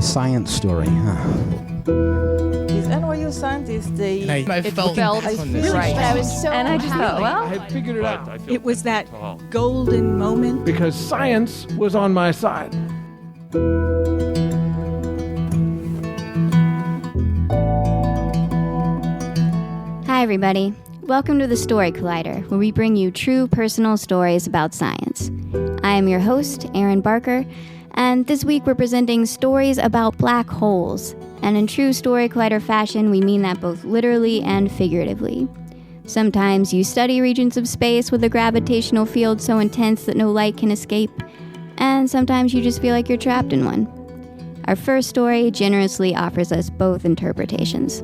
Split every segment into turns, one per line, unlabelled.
science story, huh?
These NYU scientists,
I felt
really
right.
strong.
I was so
And I just thought, well,
I had figured it out
It was that golden moment.
because science was on my side.
Hi, everybody. Welcome to the Story Collider, where we bring you true personal stories about science. I am your host, Erin Barker, and this week we're presenting stories about black holes. And in true Story Collider fashion, we mean that both literally and figuratively. Sometimes you study regions of space with a gravitational field so intense that no light can escape, and sometimes you just feel like you're trapped in one. Our first story generously offers us both interpretations.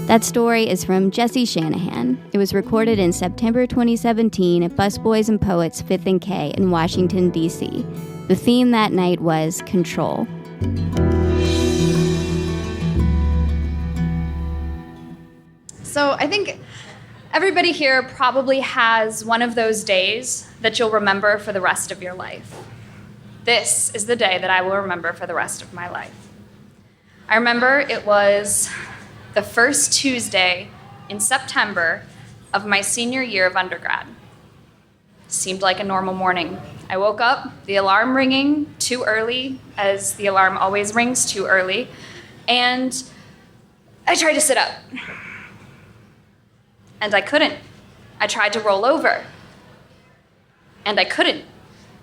That story is from Jesse Shanahan. It was recorded in September 2017 at Busboys and Poets 5th and K in Washington, D.C. The theme that night was control.
So I think everybody here probably has one of those days that you'll remember for the rest of your life. This is the day that I will remember for the rest of my life. I remember it was the first Tuesday in September of my senior year of undergrad. Seemed like a normal morning. I woke up, the alarm ringing too early, as the alarm always rings too early, and I tried to sit up. And I couldn't. I tried to roll over. And I couldn't.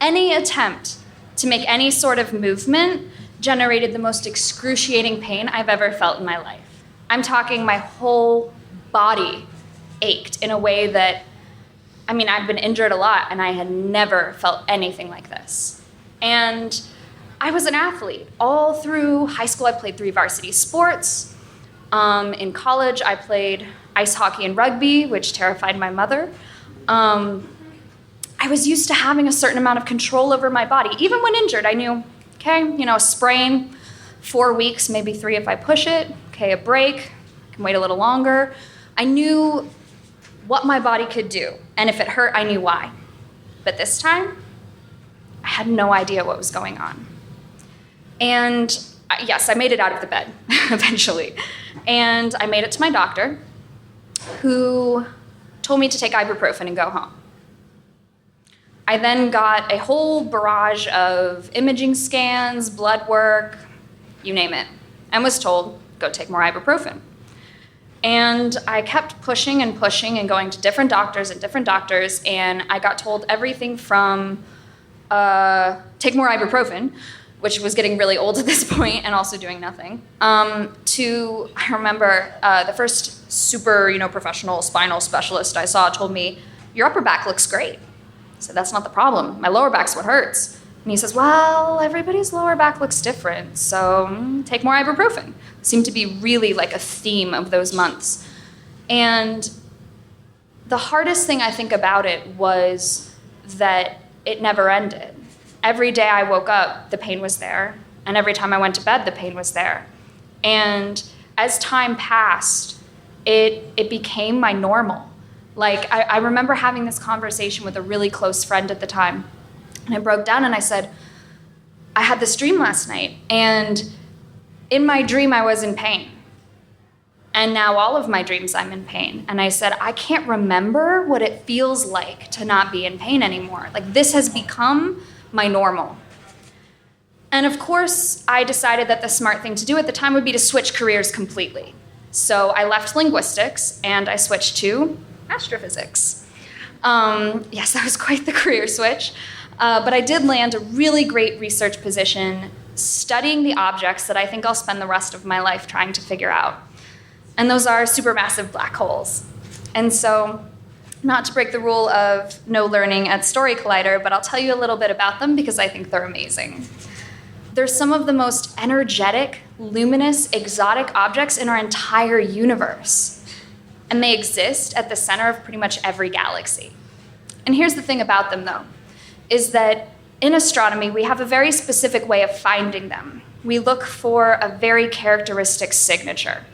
Any attempt to make any sort of movement generated the most excruciating pain I've ever felt in my life. I'm talking my whole body ached in a way that, I've been injured a lot and I had never felt anything like this. And I was an athlete. All through high school, I played 3 varsity sports. In college, I played ice hockey and rugby, which terrified my mother. I was used to having a certain amount of control over my body. Even when injured, I knew, a sprain, 4 weeks, maybe 3 if I push it. Okay, a break, I can wait a little longer. I knew what my body could do, and if it hurt, I knew why. But this time, I had no idea what was going on. And yes, I made it out of the bed eventually. And I made it to my doctor, who told me to take ibuprofen and go home. I then got a whole barrage of imaging scans, blood work, you name it, and was told, go take more ibuprofen. And I kept pushing and pushing and going to different doctors, and I got told everything from take more ibuprofen, which was getting really old at this point and also doing nothing, to, I remember the first super, professional spinal specialist I saw told me, your upper back looks great. I said, that's not the problem. My lower back's what hurts. And he says, well, everybody's lower back looks different, so take more ibuprofen. It seemed to be really like a theme of those months. And the hardest thing I think about it was that it never ended. Every day I woke up, the pain was there. And every time I went to bed, the pain was there. And as time passed, it became my normal. Like, I remember having this conversation with a really close friend at the time. And I broke down and I said, I had this dream last night. And in my dream, I was in pain. And now all of my dreams, I'm in pain. And I said, I can't remember what it feels like to not be in pain anymore. Like, this has become my normal. And of course, I decided that the smart thing to do at the time would be to switch careers completely. So I left linguistics and I switched to astrophysics. Yes, that was quite the career switch. But I did land a really great research position studying the objects that I think I'll spend the rest of my life trying to figure out. And those are supermassive black holes. And so, not to break the rule of no learning at Story Collider, but I'll tell you a little bit about them because I think they're amazing. They're some of the most energetic, luminous, exotic objects in our entire universe. And they exist at the center of pretty much every galaxy. And here's the thing about them, though, is that in astronomy, we have a very specific way of finding them. We look for a very characteristic signature.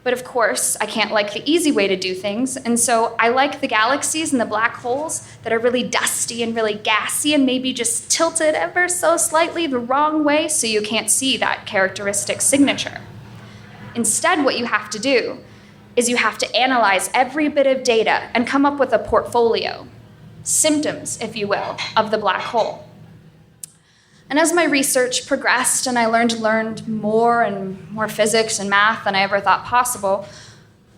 But of course, I can't like the easy way to do things. And so I like the galaxies and the black holes that are really dusty and really gassy and maybe just tilted ever so slightly the wrong way so you can't see that characteristic signature. Instead, what you have to do is you have to analyze every bit of data and come up with a portfolio, symptoms, if you will, of the black hole. And as my research progressed and I learned more and more physics and math than I ever thought possible,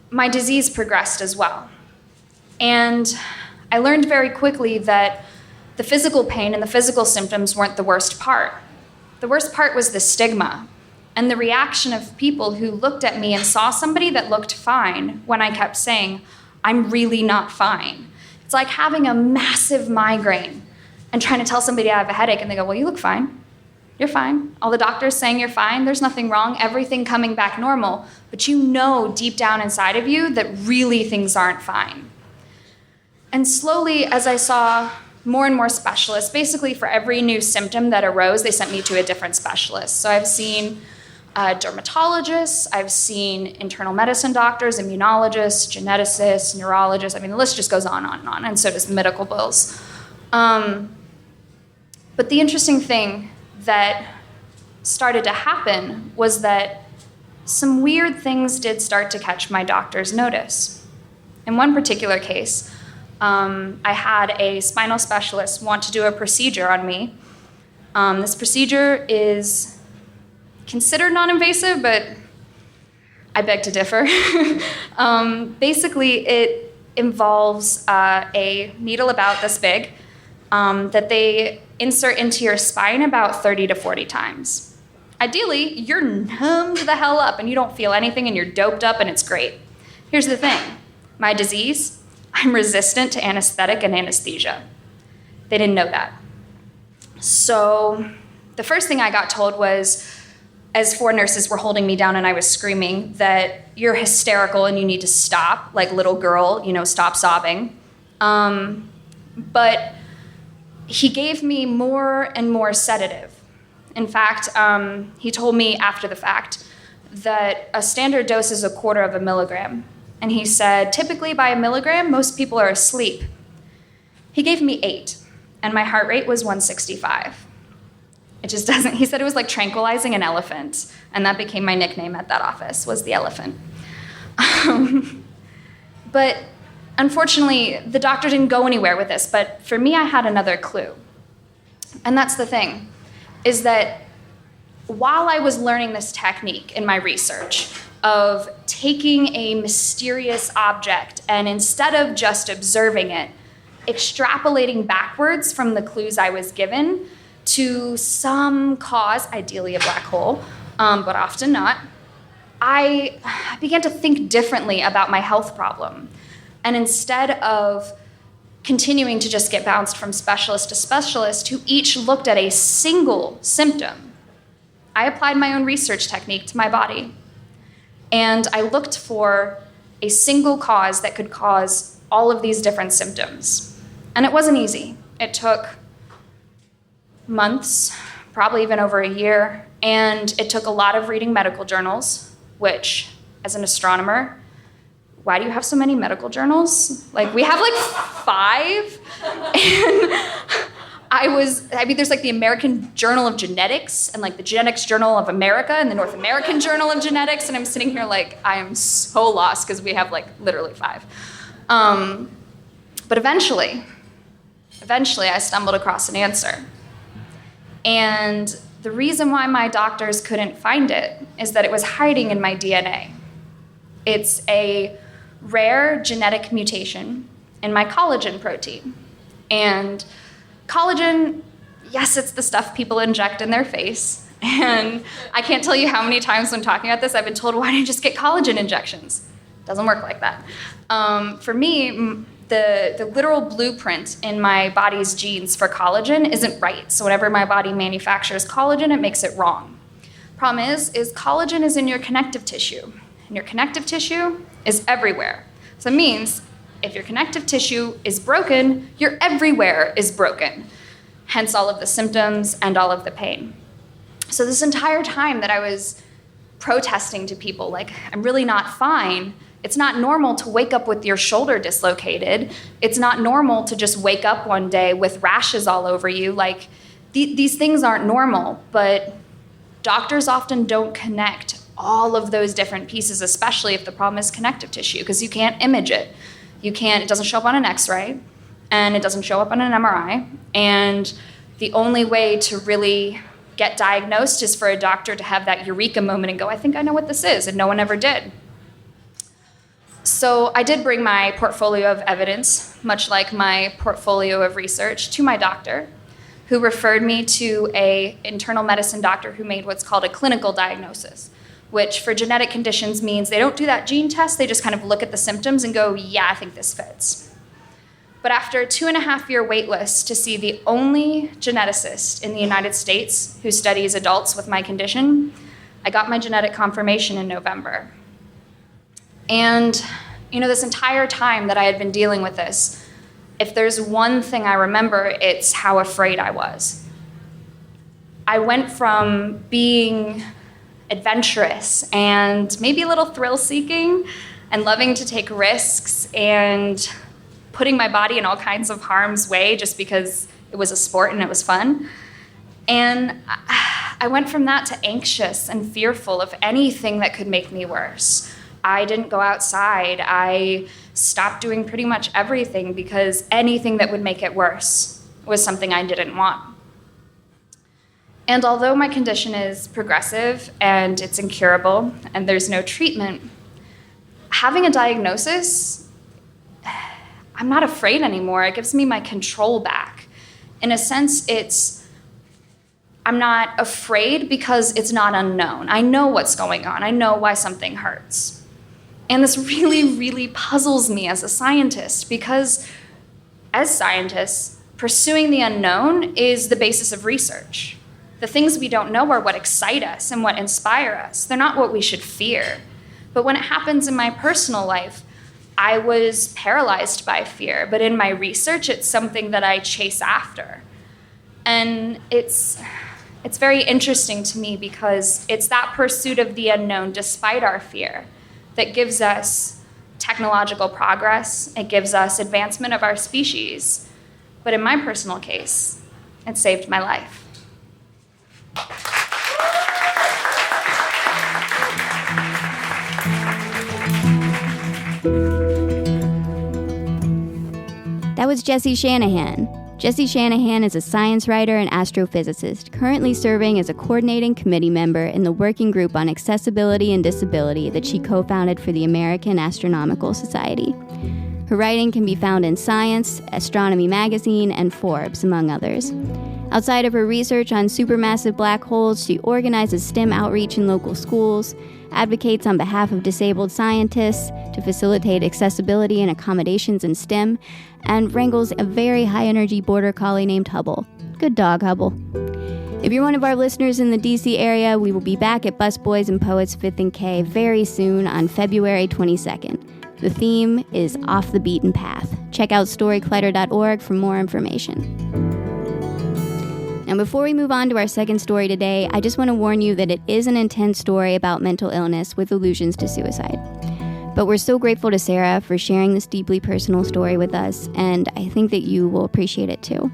my disease progressed as well. And I learned very quickly that the physical pain and the physical symptoms weren't the worst part. The worst part was the stigma and the reaction of people who looked at me and saw somebody that looked fine when I kept saying, I'm really not fine. It's like having a massive migraine and trying to tell somebody I have a headache, and they go, well, you look fine. You're fine. All the doctors saying you're fine. There's nothing wrong. Everything coming back normal. But you know deep down inside of you that really things aren't fine. And slowly, as I saw more and more specialists, basically for every new symptom that arose, they sent me to a different specialist. So I've seen dermatologists, I've seen internal medicine doctors, immunologists, geneticists, neurologists. I mean, the list just goes on and on, and so does the medical bills. But the interesting thing that started to happen was that some weird things did start to catch my doctor's notice. In one particular case, I had a spinal specialist want to do a procedure on me. This procedure is considered non-invasive, but I beg to differ. Basically, it involves a needle about this big that they insert into your spine about 30 to 40 times. Ideally, you're numbed the hell up and you don't feel anything and you're doped up and it's great. Here's the thing. My disease, I'm resistant to anesthetic and anesthesia. They didn't know that. So the first thing I got told was, as 4 nurses were holding me down and I was screaming, that you're hysterical and you need to stop, like little girl, stop sobbing. But he gave me more and more sedative. In fact, he told me after the fact that a standard dose is 1/4 milligram. And he said, typically by 1 milligram, most people are asleep. He gave me 8, and my heart rate was 165. It just doesn't, he said it was like tranquilizing an elephant, and that became my nickname at that office, was the elephant. But unfortunately, the doctor didn't go anywhere with this, but for me, I had another clue. And that's the thing, is that while I was learning this technique in my research of taking a mysterious object and instead of just observing it, extrapolating backwards from the clues I was given to some cause, ideally a black hole, but often not, I began to think differently about my health problem. And instead of continuing to just get bounced from specialist to specialist who each looked at a single symptom, I applied my own research technique to my body. And I looked for a single cause that could cause all of these different symptoms. And it wasn't easy. It took months, probably even over a year, and it took a lot of reading medical journals, which, as an astronomer, why do you have so many medical journals? Like, we have like 5. And there's like the American Journal of Genetics and like the Genetics Journal of America and the North American Journal of Genetics. And I'm sitting here like, I am so lost because we have like literally 5. But eventually I stumbled across an answer. And the reason why my doctors couldn't find it is that it was hiding in my DNA. It's a rare genetic mutation in my collagen protein. And collagen, yes, it's the stuff people inject in their face. And I can't tell you how many times when talking about this, I've been told, why don't you just get collagen injections? It doesn't work like that. For me, the literal blueprint in my body's genes for collagen isn't right. So whenever my body manufactures collagen, it makes it wrong. Problem is collagen is in your connective tissue. And your connective tissue is everywhere. So it means if your connective tissue is broken, your everywhere is broken. Hence all of the symptoms and all of the pain. So this entire time that I was protesting to people, like, I'm really not fine. It's not normal to wake up with your shoulder dislocated. It's not normal to just wake up one day with rashes all over you. Like, these things aren't normal, but doctors often don't connect all of those different pieces, especially if the problem is connective tissue, because you can't image it. It doesn't show up on an X-ray, and it doesn't show up on an MRI. And the only way to really get diagnosed is for a doctor to have that eureka moment and go, I think I know what this is, and no one ever did. So I did bring my portfolio of evidence, much like my portfolio of research, to my doctor, who referred me to an internal medicine doctor who made what's called a clinical diagnosis, which for genetic conditions means they don't do that gene test, they just kind of look at the symptoms and go, yeah, I think this fits. But after a 2.5-year wait list to see the only geneticist in the United States who studies adults with my condition, I got my genetic confirmation in November. And, this entire time that I had been dealing with this, if there's one thing I remember, it's how afraid I was. I went from being adventurous and maybe a little thrill-seeking and loving to take risks and putting my body in all kinds of harm's way just because it was a sport and it was fun. And I went from that to anxious and fearful of anything that could make me worse. I didn't go outside. I stopped doing pretty much everything because anything that would make it worse was something I didn't want. And although my condition is progressive and it's incurable and there's no treatment, having a diagnosis, I'm not afraid anymore. It gives me my control back. In a sense, I'm not afraid because it's not unknown. I know what's going on. I know why something hurts. And this really, really puzzles me as a scientist because as scientists, pursuing the unknown is the basis of research. The things we don't know are what excite us and what inspire us. They're not what we should fear. But when it happens in my personal life, I was paralyzed by fear, but in my research, it's something that I chase after. And it's very interesting to me because it's that pursuit of the unknown, despite our fear, that gives us technological progress. It gives us advancement of our species. But in my personal case, it saved my life.
That was Jesse Shanahan. Jesse Shanahan is a science writer and astrophysicist, currently serving as a coordinating committee member in the Working Group on Accessibility and Disability that she co-founded for the American Astronomical Society. Her writing can be found in Science, Astronomy Magazine, and Forbes, among others. Outside of her research on supermassive black holes, she organizes STEM outreach in local schools, advocates on behalf of disabled scientists to facilitate accessibility and accommodations in STEM, and wrangles a very high-energy Border Collie named Hubble. Good dog, Hubble. If you're one of our listeners in the DC area, we will be back at Busboys and Poets 5th and K very soon on February 22nd. The theme is Off the Beaten Path. Check out storycollider.org for more information. Now, before we move on to our second story today, I just want to warn you that it is an intense story about mental illness with allusions to suicide. But we're so grateful to Sarah for sharing this deeply personal story with us, and I think that you will appreciate it too.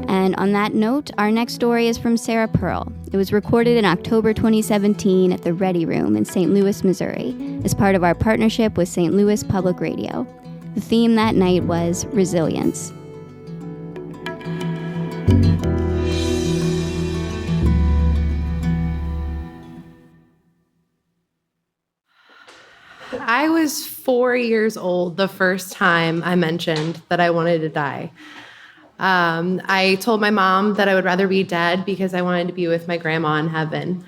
And on that note, our next story is from Sarah Pearl. It was recorded in October 2017 at the Ready Room in St. Louis, Missouri, as part of our partnership with St. Louis Public Radio. The theme that night was resilience.
I was 4 years old the first time I mentioned that I wanted to die. I told my mom that I would rather be dead because I wanted to be with my grandma in heaven.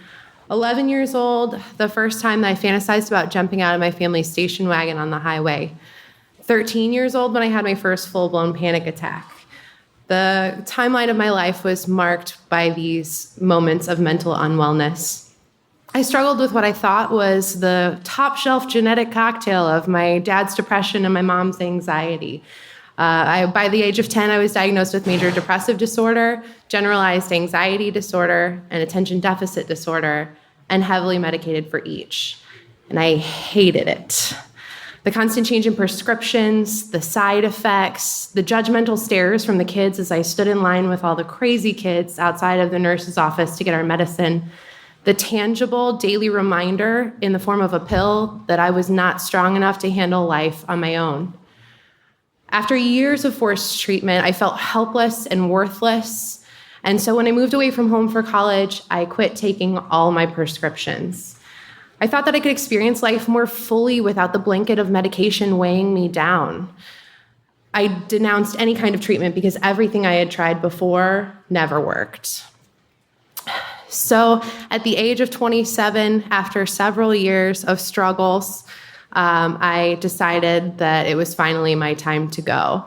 11 years old, the first time that I fantasized about jumping out of my family's station wagon on the highway. 13 years old when I had my first full-blown panic attack. The timeline of my life was marked by these moments of mental unwellness. I struggled with what I thought was the top-shelf genetic cocktail of my dad's depression and my mom's anxiety. By the age of 10, I was diagnosed with major depressive disorder, generalized anxiety disorder, and attention deficit disorder, and heavily medicated for each. And I hated it. The constant change in prescriptions, the side effects, the judgmental stares from the kids as I stood in line with all the crazy kids outside of the nurse's office to get our medicine, the tangible daily reminder in the form of a pill that I was not strong enough to handle life on my own. After years of forced treatment, I felt helpless and worthless. And so when I moved away from home for college, I quit taking all my prescriptions. I thought that I could experience life more fully without the blanket of medication weighing me down. I denounced any kind of treatment because everything I had tried before never worked. So at the age of 27, after several years of struggles, I decided that it was finally my time to go.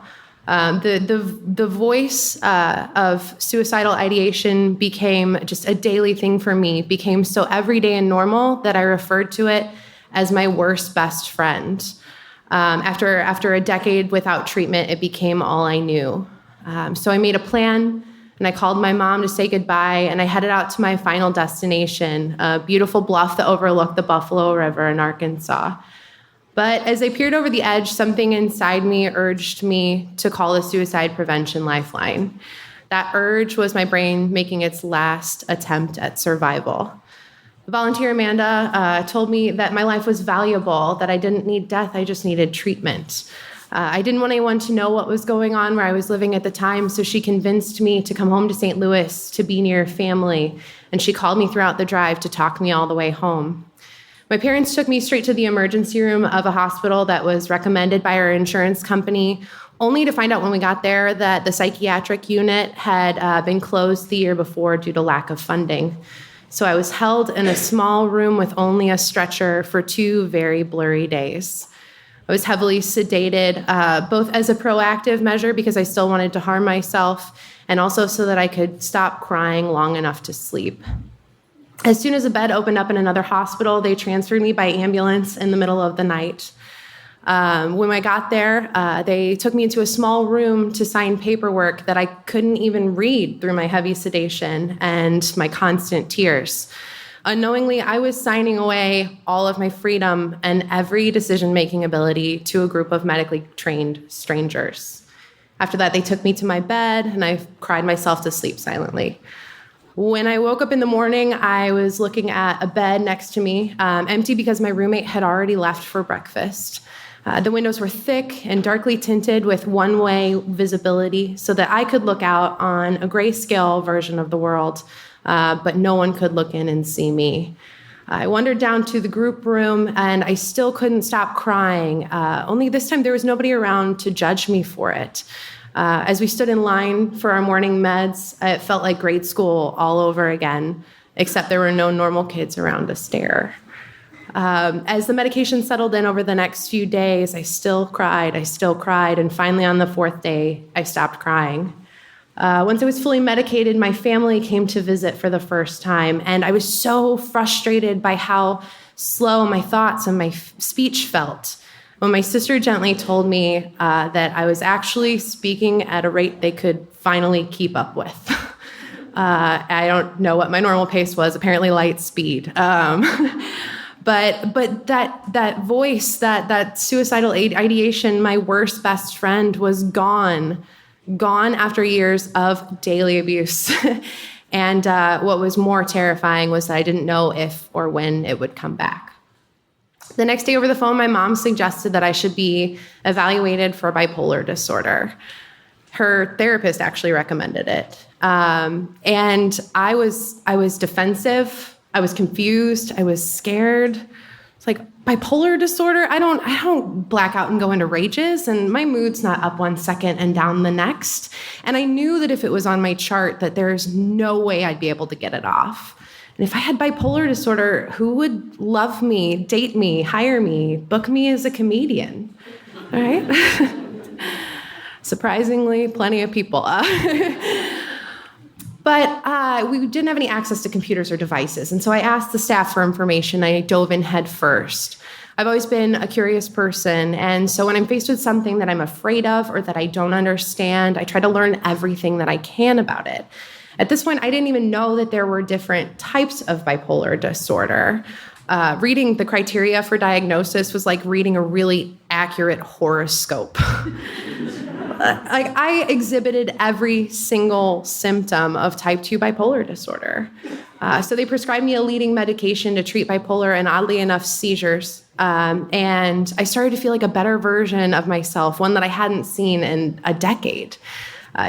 The voice of suicidal ideation became just a daily thing for me, became so everyday and normal that I referred to it as my worst best friend. After a decade without treatment, it became all I knew. So I made a plan, and I called my mom to say goodbye, and I headed out to my final destination, a beautiful bluff that overlooked the Buffalo River in Arkansas. But as I peered over the edge, something inside me urged me to call the suicide prevention lifeline. That urge was my brain making its last attempt at survival. The volunteer Amanda told me that my life was valuable, that I didn't need death, I just needed treatment. I didn't want anyone to know what was going on where I was living at the time, so she convinced me to come home to St. Louis to be near family, and she called me throughout the drive to talk me all the way home. My parents took me straight to the emergency room of a hospital that was recommended by our insurance company, only to find out when we got there that the psychiatric unit had been closed the year before due to lack of funding. So I was held in a small room with only a stretcher for 2 very blurry days. I was heavily sedated, both as a proactive measure because I still wanted to harm myself, and also so that I could stop crying long enough to sleep. As soon as a bed opened up in another hospital, they transferred me by ambulance in the middle of the night. When I got there, they took me into a small room to sign paperwork that I couldn't even read through my heavy sedation and my constant tears. Unknowingly, I was signing away all of my freedom and every decision-making ability to a group of medically trained strangers. After that, they took me to my bed, and I cried myself to sleep silently. When I woke up in the morning, I was looking at a bed next to me, empty because my roommate had already left for breakfast. The windows were thick and darkly tinted with one-way visibility so that I could look out on a grayscale version of the world, but no one could look in and see me. I wandered down to the group room, and I still couldn't stop crying, only this time there was nobody around to judge me for it. As we stood in line for our morning meds, it felt like grade school all over again, except there were no normal kids around to stare. As the medication settled in over the next few days, I still cried, and finally on the 4th day, I stopped crying. Once I was fully medicated, my family came to visit for the first time, and I was so frustrated by how slow my thoughts and my speech felt. When my sister gently told me that I was actually speaking at a rate they could finally keep up with. I don't know what my normal pace was, apparently light speed. But that voice, that suicidal ideation, my worst best friend, was gone after years of daily abuse. And what was more terrifying was that I didn't know if or when it would come back. The next day over the phone, my mom suggested that I should be evaluated for bipolar disorder. Her therapist actually recommended it. And I was defensive. I was confused. I was scared. It's like, bipolar disorder? I don't black out and go into rages, and my mood's not up one second and down the next. And I knew that if it was on my chart, that there's no way I'd be able to get it off. And if I had bipolar disorder, who would love me, date me, hire me, book me as a comedian? All right? Surprisingly, plenty of people. But we didn't have any access to computers or devices. And so I asked the staff for information. I dove in head first. I've always been a curious person, and so when I'm faced with something that I'm afraid of or that I don't understand, I try to learn everything that I can about it. At this point, I didn't even know that there were different types of bipolar disorder. Reading the criteria for diagnosis was like reading a really accurate horoscope. I exhibited every single symptom of type 2 bipolar disorder. So they prescribed me a leading medication to treat bipolar and, oddly enough, seizures. And I started to feel like a better version of myself, one that I hadn't seen in a decade.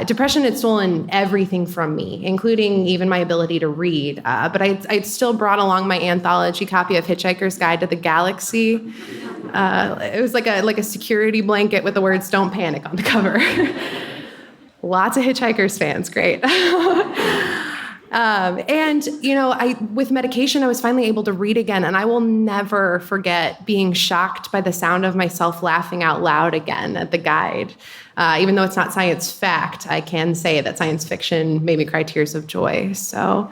Depression had stolen everything from me, including even my ability to read. But I'd still brought along my anthology copy of Hitchhiker's Guide to the Galaxy. It was like a security blanket with the words "Don't Panic" on the cover. Lots of Hitchhikers fans, great. And, with medication, I was finally able to read again, and I will never forget being shocked by the sound of myself laughing out loud again at the guide. Even though it's not science fact, I can say that science fiction made me cry tears of joy. So,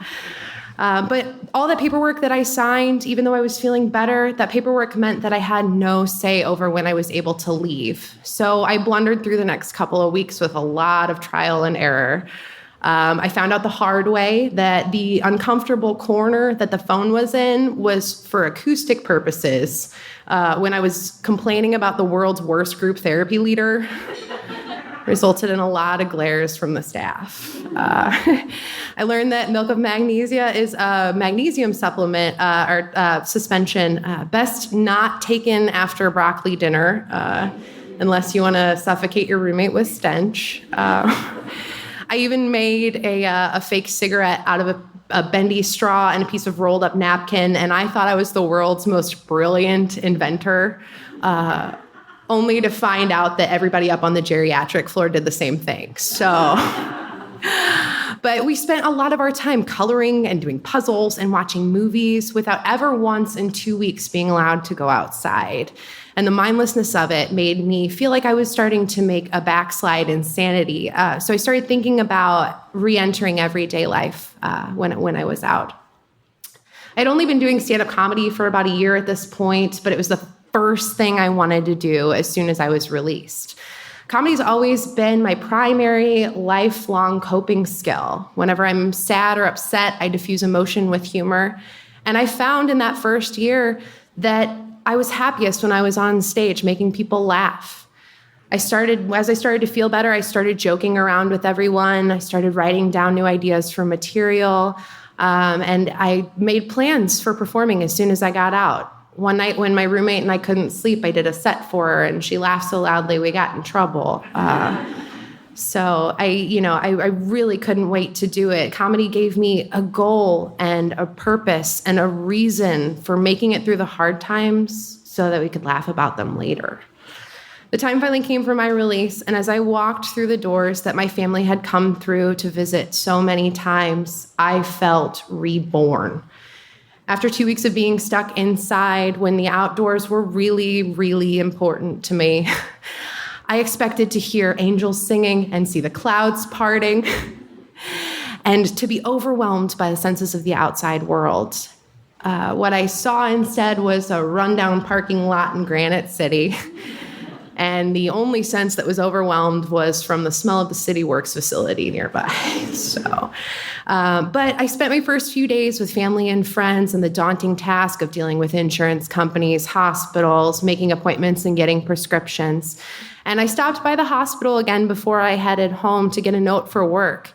but all that paperwork that I signed, even though I was feeling better, that paperwork meant that I had no say over when I was able to leave. So I blundered through the next couple of weeks with a lot of trial and error. I found out the hard way that the uncomfortable corner that the phone was in was for acoustic purposes. When I was complaining about the world's worst group therapy leader, resulted in a lot of glares from the staff. I learned that milk of magnesia is a magnesium supplement or suspension, best not taken after broccoli dinner, unless you want to suffocate your roommate with stench. I even made a fake cigarette out of a bendy straw and a piece of rolled up napkin, and I thought I was the world's most brilliant inventor, only to find out that everybody up on the geriatric floor did the same thing. So, but we spent a lot of our time coloring and doing puzzles and watching movies without ever once in 2 weeks being allowed to go outside. And the mindlessness of it made me feel like I was starting to make a backslide in sanity. So I started thinking about re-entering everyday life when I was out. I'd only been doing stand-up comedy for about a year at this point, but it was the first thing I wanted to do as soon as I was released. Comedy's always been my primary lifelong coping skill. Whenever I'm sad or upset, I diffuse emotion with humor. And I found in that first year that I was happiest when I was on stage making people laugh. As I started to feel better, I started joking around with everyone. I started writing down new ideas for material. And I made plans for performing as soon as I got out. One night when my roommate and I couldn't sleep, I did a set for her, and she laughed so loudly we got in trouble. So I really couldn't wait to do it. Comedy gave me a goal and a purpose and a reason for making it through the hard times so that we could laugh about them later. The time finally came for my release, and as I walked through the doors that my family had come through to visit so many times, I felt reborn. After 2 weeks of being stuck inside when the outdoors were really, really important to me, I expected to hear angels singing and see the clouds parting and to be overwhelmed by the senses of the outside world. What I saw instead was a rundown parking lot in Granite City. And the only sense that was overwhelmed was from the smell of the City Works facility nearby. But I spent my first few days with family and friends and the daunting task of dealing with insurance companies, hospitals, making appointments and getting prescriptions. And I stopped by the hospital again before I headed home to get a note for work.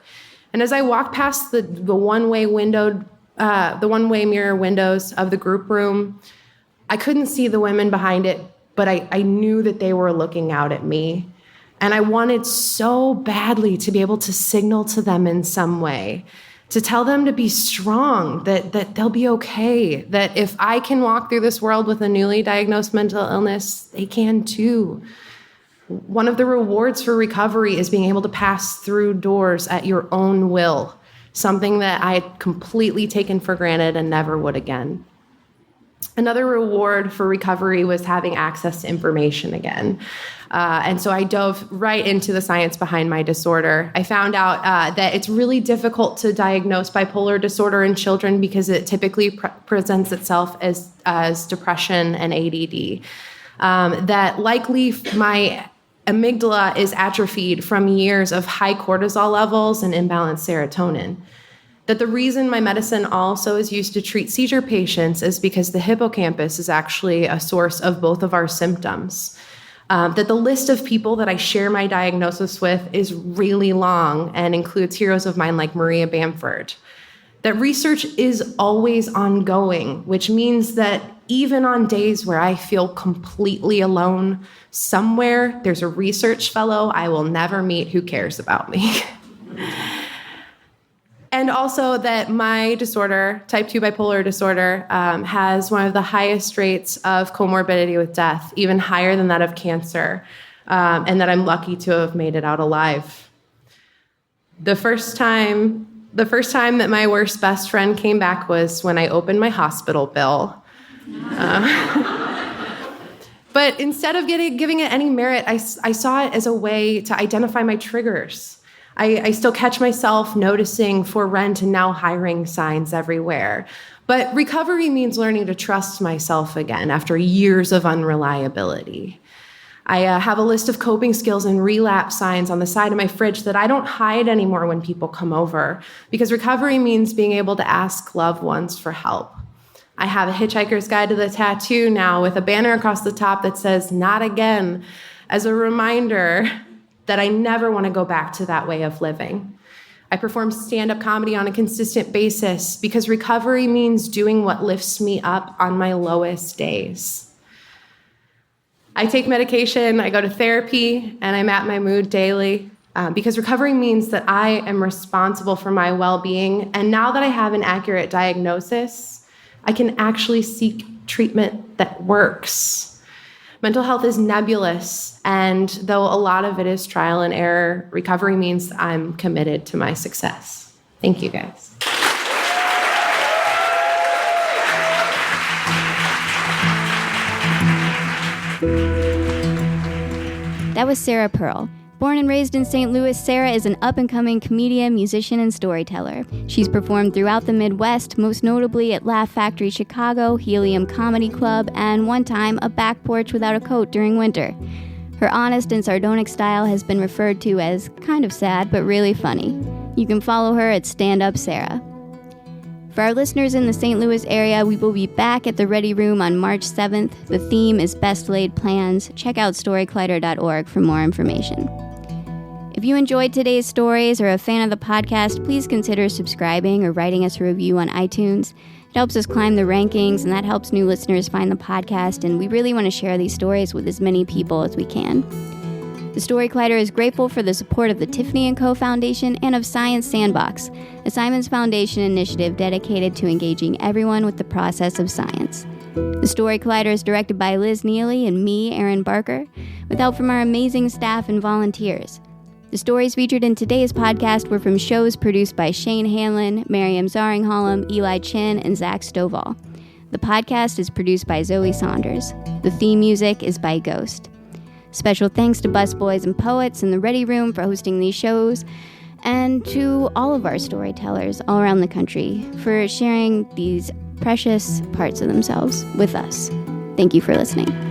And as I walked past the one-way mirror windows of the group room, I couldn't see the women behind it, but I knew that they were looking out at me. And I wanted so badly to be able to signal to them in some way, to tell them to be strong, that they'll be okay, that if I can walk through this world with a newly diagnosed mental illness, they can too. One of the rewards for recovery is being able to pass through doors at your own will, something that I had completely taken for granted and never would again. Another reward for recovery was having access to information again. And so I dove right into the science behind my disorder. I found out that it's really difficult to diagnose bipolar disorder in children because it typically presents itself as depression and ADD. That likely my amygdala is atrophied from years of high cortisol levels and imbalanced serotonin. That the reason my medicine also is used to treat seizure patients is because the hippocampus is actually a source of both of our symptoms. That the list of people that I share my diagnosis with is really long and includes heroes of mine like Maria Bamford. That research is always ongoing, which means that even on days where I feel completely alone, somewhere there's a research fellow I will never meet who cares about me. And also that my disorder, type 2 bipolar disorder, has one of the highest rates of comorbidity with death, even higher than that of cancer, and that I'm lucky to have made it out alive. The first time that my worst best friend came back was when I opened my hospital bill. But instead of giving it any merit, I saw it as a way to identify my triggers. I still catch myself noticing for rent and now hiring signs everywhere. But recovery means learning to trust myself again after years of unreliability. I have a list of coping skills and relapse signs on the side of my fridge that I don't hide anymore when people come over, because recovery means being able to ask loved ones for help. I have a Hitchhiker's Guide to the Tattoo now with a banner across the top that says, "Not again," as a reminder that I never want to go back to that way of living. I perform stand-up comedy on a consistent basis because recovery means doing what lifts me up on my lowest days. I take medication, I go to therapy, and I map my mood daily because recovery means that I am responsible for my well-being. And now that I have an accurate diagnosis, I can actually seek treatment that works. Mental health is nebulous, and though a lot of it is trial and error, recovery means I'm committed to my success. Thank you, guys.
That was Sarah Pearl. Born and raised in St. Louis, Sarah is an up-and-coming comedian, musician, and storyteller. She's performed throughout the Midwest, most notably at Laugh Factory Chicago, Helium Comedy Club, and one time, a back porch without a coat during winter. Her honest and sardonic style has been referred to as kind of sad, but really funny. You can follow her at Stand Up Sarah. For our listeners in the St. Louis area, we will be back at the Ready Room on March 7th. The theme is Best Laid Plans. Check out storycollider.org for more information. If you enjoyed today's stories or are a fan of the podcast, please consider subscribing or writing us a review on iTunes. It helps us climb the rankings, and that helps new listeners find the podcast, and we really want to share these stories with as many people as we can. The Story Collider is grateful for the support of the Tiffany & Co. Foundation and of Science Sandbox, a Simons Foundation initiative dedicated to engaging everyone with the process of science. The Story Collider is directed by Liz Neely and me, Erin Barker, with help from our amazing staff and volunteers. The stories featured in today's podcast were from shows produced by Shane Hanlon, Miriam Zaringholm, Eli Chin, and Zach Stovall. The podcast is produced by Zoe Saunders. The theme music is by Ghost. Special thanks to Busboys and Poets in the Ready Room for hosting these shows, and to all of our storytellers all around the country for sharing these precious parts of themselves with us. Thank you for listening.